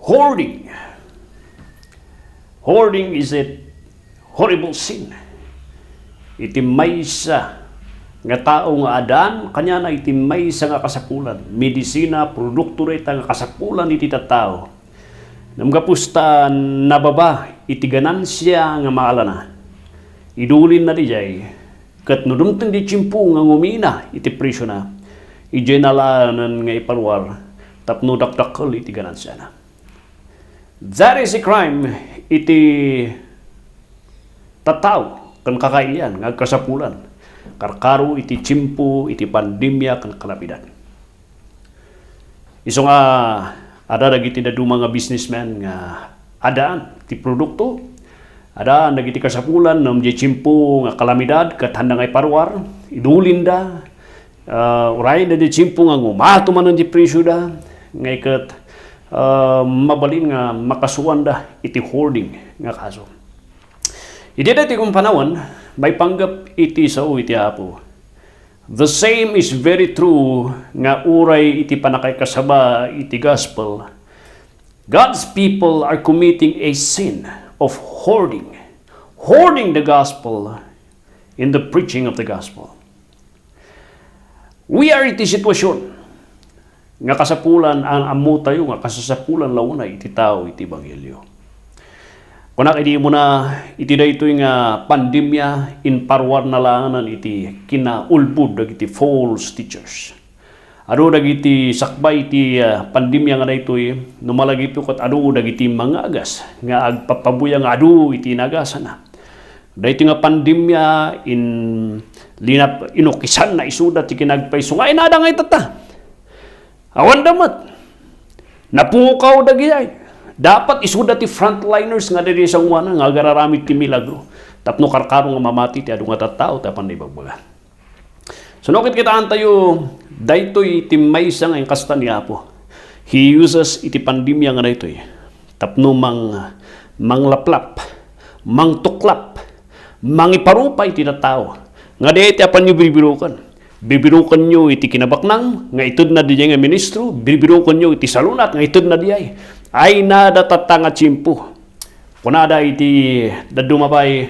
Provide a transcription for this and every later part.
Hoarding. Hoarding is a horrible sin. Iti maysa nga tao nga adan, kanya na iti maysa nga kasapulan. Medisina, produkto rita nga kasapulan iti tattao. Namgapusta nababa, iti ganansya nga maalana. Idulin na di jay, kat nudumtang di chimpu nga ngumina, iti presyo na. Ijay nalanan nga iparwar, tapno dakdakkel iti ganansya na. That is a crime, iti tataw, kan kakailan, nga kasapulan. Karkaro, iti chimpu, iti pandemya, kan kalapidan. Iso nga, ada dagiti dadu mga businessman nga adaan, ti produkto, adaan dagiti kasapulan, nam di chimpu, nga kalamidad, kat handa nga iparwar, idulin da, uray na di chimpu nga ngumato man ang di presyo da, nga ikat, mabalin nga makasuan da iti hoarding nga kaso. Iti dati kong panawan, may panggap iti sao iti apo. The same is very true nga uray iti panakay kasaba iti gospel. God's people are committing a sin of hoarding. Hoarding the gospel in the preaching of the gospel. We are iti sitwasyon nga kasapulan ang amo tayo nga kasasapulan launa iti tao iti ebanghelyo. Kuna kadi mo na iti daytoy nga pandemya in parwar na langanan iti kinaulbud dagiti false teachers. Ado dagiti sakbay iti pandemya nga daytoy numalagip ket ado dagiti mga agas nga agpapabuya nga ado iti nagasan na. Daytoy nga pandemya in linap inukisan na isuda ti kinagpayso nga inada nga itata. Awan damat. Napukaw dagiyay. Dapat isuda ti frontliners nga diri sa uwana nga agararamid ti milagro. Tapno karkaro nga mamati ti adu nga tattao tapan di bagbagan. Sunokit kitaan tayo daytoy ti maysa nga kasta ni Apo. He uses iti pandemya nga daytoy. Tapno manglaplap, mangtuklap, mangiparupay ti tattao. Nga daytoy apan nyo bibirukan. Bibirukan nyo iti kinabaknang, nga itud na di nga ministro, bibirukan nyo iti salunat, nga itud na di ay nadatata nga chimpo. Kunada iti dadumabay,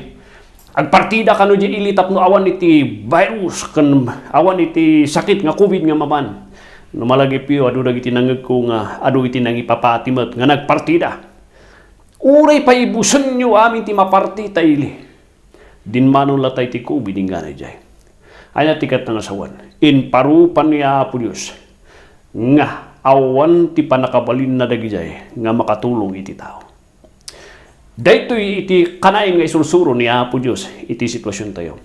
agpartida kano di ilitap no awan iti virus, kan awan iti sakit nga COVID nga maman. Numalagip yo, adu dagiti nangag ko nga, adu iti nangipapatimat, nga nagpartida. Uray pa ibusan nyo amin ti maparti taili. Dinmanon latay ti COVID nga na jay. Ay natikat na nasawan. In parupan niya po Diyos. Nga awan ti panakabalin na dagijay nga makatulong iti tao. Daytoy iti kanain nga isursuro niya po Diyos iti sitwasyon tayo.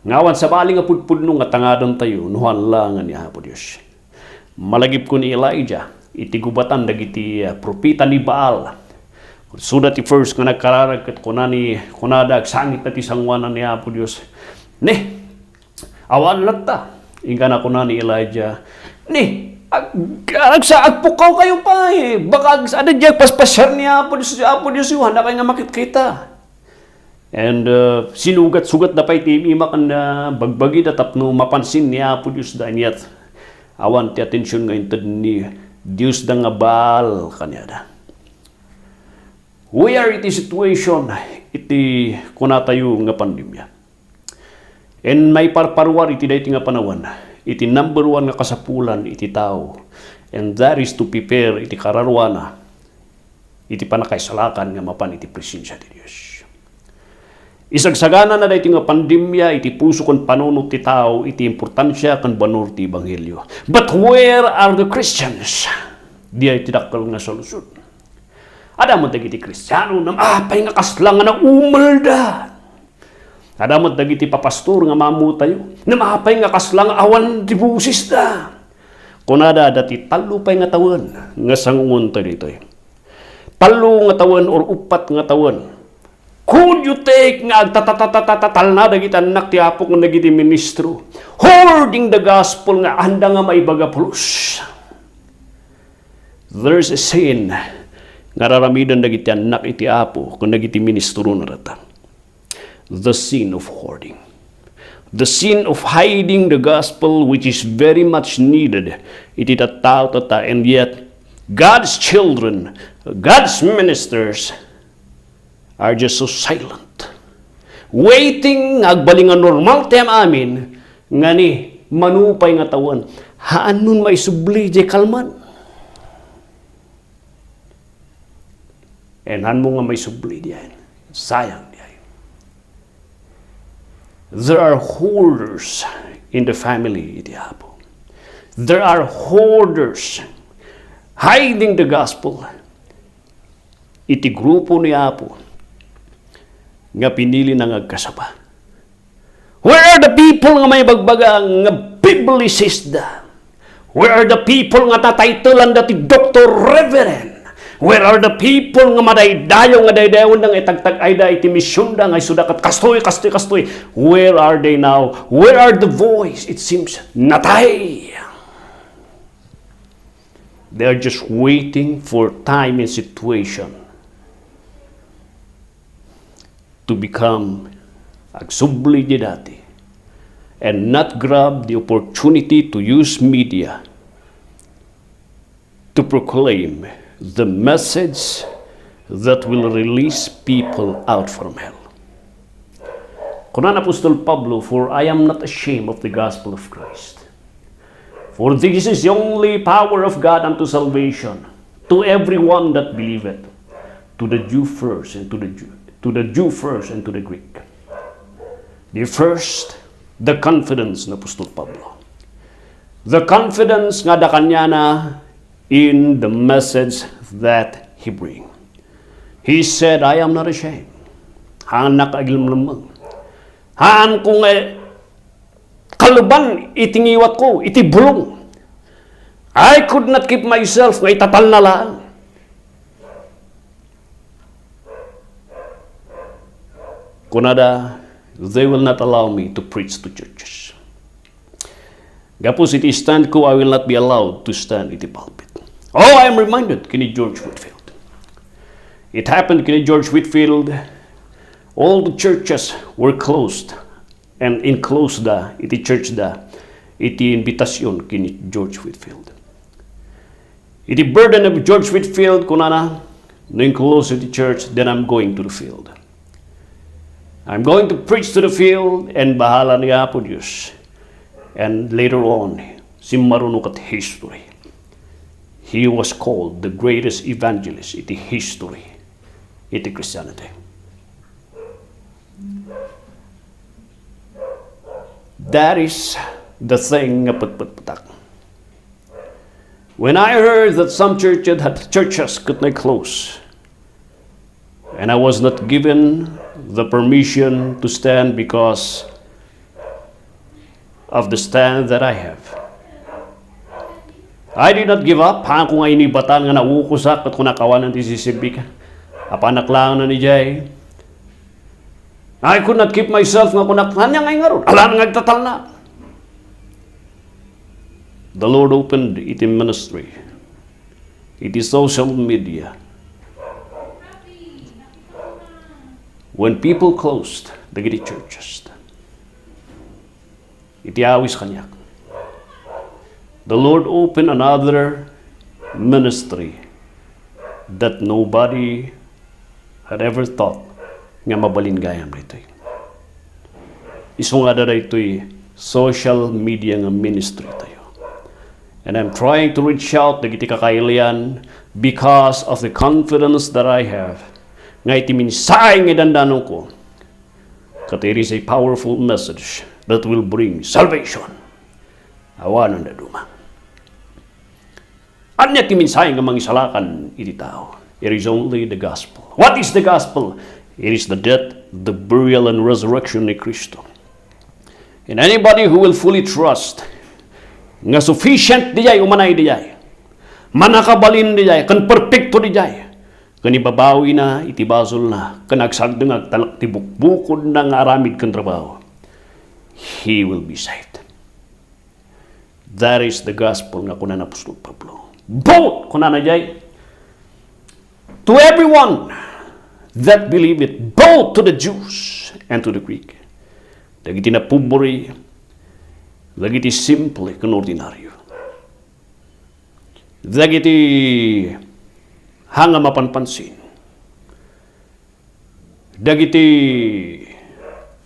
Ngawan sa bali nga pudpudno nga tangadon tayo nuhan langan niya po Diyos. Malagip ko ni Elijah iti gubatan dagiti propita ni Baal. Sudat ti first nga nagkararag ket kunada sangit na ti sangwanan niya po Diyos. Awan latta. Inga na ko na ni Elijah. Agpukaw kayo pa eh. Baka ada dyan paspasyar niya Apo Diyos yung handa kayo nga makikita. And sinugat-sugat na pa iti imakan na bagbagi na tapno mapansin niya Apo Diyos da niyat. Awan ti atensyon nga intad ni Diyos da nga Baal kanya da. We are iti situation iti kunatayo nga pandemya. And may parparwar iti dayti nga panawan. Iti number one nga kasapulan iti tao. And that is to prepare iti kararwana. Iti panakaisalakan nga mapan iti presensya ti Dios. Isagsagana na dayti nga pandemya iti puso kon panunot ti tao iti importansya kan banur ti ebanghelyo. But where are the Christians? Di ay tidakkel nga solusyon. Ada mo dagiti Kristiyano na apay nga kaslang nga umalda. Adamot dagiti papastor nga mamutayo. Namapay nga kaslang awan ti busis da. Kunada dati talo pay nga tawen nga sangungon tayo dito. Talo nga tawen or upat nga tawen. Could you take nga agtatatatal na dagiti anak ti Apo nga dagiti ministro. Hoarding the gospel nga handa nga maibaga pulos. There's a sin nga raramidan dagiti anak iti Apo kung dagiti ministro na rata. The sin of hoarding. The sin of hiding the gospel which is very much needed. Iti tattao tata and yet God's children, God's ministers are just so silent. Waiting agbaling nga normal tem amin nga ni manupay nga tawan. Haan nun may subli di kalman. And han mo nga may subli diyan. Sayang diyan. There are hoarders in the family iti Apo. There are hoarders hiding the gospel. Iti grupo ni Apo nga pinili na ngagkasaba. Where are the people nga may bagbaga nga biblicist da? Where are the people nga tataytulan dati Dr. Reverend? Where are the people nga madaydayo nga daydayon ng itagtag ay da iti misyon da nga sudakat kastoy. Where are they now? Where are the voice? It seems natay. They are just waiting for time and situation to become agsubli di dati and not grab the opportunity to use media to proclaim the message that will release people out from hell. Kunan Apostol Pablo, for I am not ashamed of the gospel of Christ. For this is the only power of God unto salvation, to everyone that believeth, to the Jew first and to the Jew first and to the Greek. The first, the confidence ng Apostol Pablo. The confidence nga da kanya na in the message that he bring. He said, I am not ashamed. Haan nakagilmlamang. Haan kung kaluban itingiwat ko, itibulong. I could not keep myself, nga itatal na lang. Kunada, they will not allow me to preach to churches. Gapos iti stand ko, I will not be allowed to stand iti pulpit. Oh, I am reminded kini George Whitefield. It happened kini George Whitefield, all the churches were closed and enclosed da, iti church da, iti invitasyon kini George Whitefield. Iti burden of George Whitefield, kunana, no enclose iti church, then I'm going to the field. I'm going to preach to the field and bahala niya po Diyos. And later on, si marunong at history. He was called the greatest evangelist in the history in the Christianity. That is the thing nga patpat-patak. When I heard that some churches could not close, and I was not given the permission to stand because of the stand that I have, I did not give up. Haan ko nga inibatan nga naukusak at kung nakawanan ti sisibik. Apanak lang na ni Jay. I could not keep myself nga kunak. Hanya nga nga ron. Alam nga nagtatal na. The Lord opened it in ministry. It is social media. When people closed the gidi churches, iti awis kanyak. The Lord opened another ministry that nobody had ever thought nga mabalingayam dito'y. Iso nga da dito'y social media nga ministry tayo. And I'm trying to reach out dagiti kakailian because of the confidence that I have. Nga iti minsay nga dandanon ko. Kat it is a powerful message that will bring salvation. Awanan na duma. Anya ti minsay nga mangisalakan iti tao. It is only the gospel. What is the gospel? It is the death, the burial, and resurrection ni Kristo. And anybody who will fully trust nga sufficient dijay umanay dijay, manakabalin dijay, kan perfecto dijay, kan ibabawi na, itibasol na, kan agsagdang agtalak tibukbukod ng aramid kan trabaho, he will be saved. That is the gospel nga kunan Apostol Pablo. Both kunan ajay to everyone that believe it, both to the Jews and to the Greek. Dagiti na pubori, dagiti simple kan ordinaryo. Dagiti hanga mapanpansin. Dagiti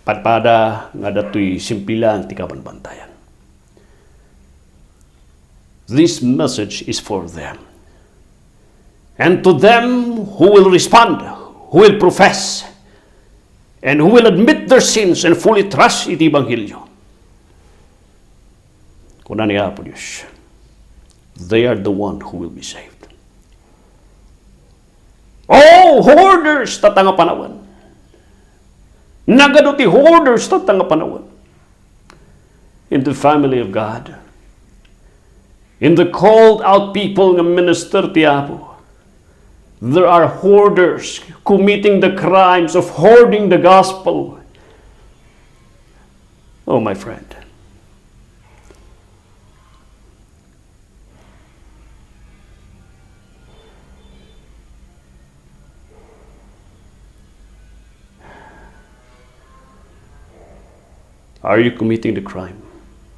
padpada nga datoy simpilan ti kabanbantayan. This message is for them. And to them who will respond, who will profess, and who will admit their sins and fully trust iti Ebanghelyo. Kuna niya po Diyos, they are the one who will be saved. Oh, hoarders, tatanga panawan. Nagaduti hoarders, tatanga panawan. In the family of God, in the called out people nga minister ti Apo, there are hoarders committing the crimes of hoarding the gospel. Oh, my friend. Are you committing the crime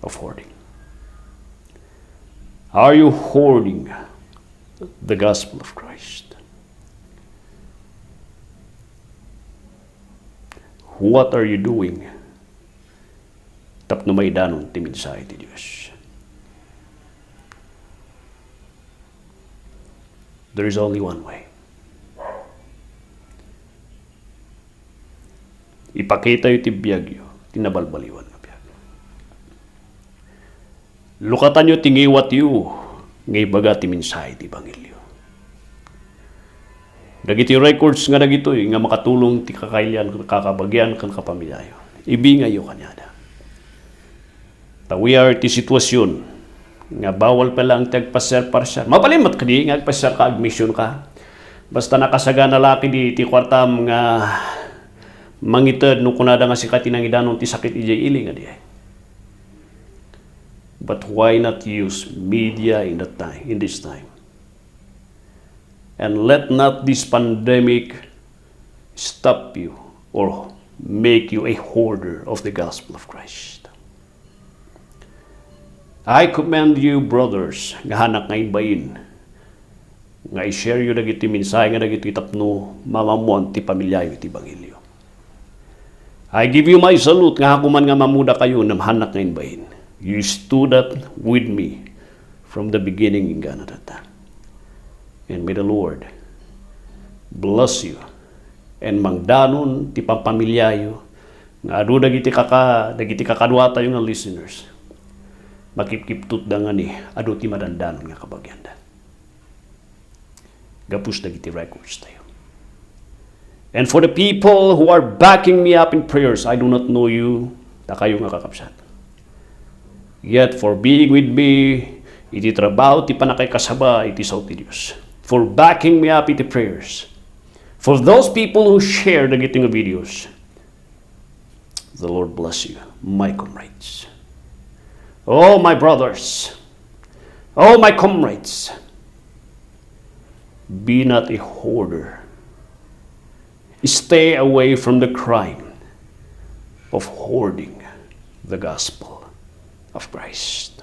of hoarding? Are you hoarding the gospel of Christ? What are you doing? Tapno may danon ti mensahe ti Diyos. There is only one way. Ipakita yu ti biyagyo, tinabalbaliwan nga biyag. Lukatan yu tingiwat yu, ngay baga ti mensahe ti Ebanghelyo. Dagiti records nga dagitoy nga makatulong ti kakailan kakabagyan kan kapamilyayo. Ibingayo kanyada. We are ti sitwasyon nga bawal pa lang tagpaser parsyan. Mapalimot ka di nga agpaser ka admission ka. Basta nakasaga na laki di ti kwartam nga mangited no kunada nga sikat inang idanon ti sakit ijay ili nga di. But why not use media in that time, in this time? And let not this pandemic stop you or make you a hoarder of the gospel of Christ. I commend you, brothers, nga hanak nga inbayin, nga i-share yu dagiti minsay nga dagiti tapno mamamuan ti pamilyayo ti Ebanghelyo. I give you my salute nga hakuman nga mamuda kayo ng hanak nga inbayin. You stood up with me from the beginning in Canada. And may the Lord bless you and mangdanon ti pampamilyayo nga adu dagiti kakadwa tayo nga listeners. Makipkiptut da nga ni adu ti madandanon nga kabagyanda. Gapus dagiti records tayo. And for the people who are backing me up in prayers, I do not know you, ta kayo nga kakapsat. Yet for being with me, iti trabaho ti panakay kasaba iti saw ti Diyos. For backing me up iti prayers. For those people who share the getting of videos, the Lord bless you, my comrades. Oh, my brothers. Oh, my comrades. Be not a hoarder. Stay away from the crime of hoarding the gospel of Christ.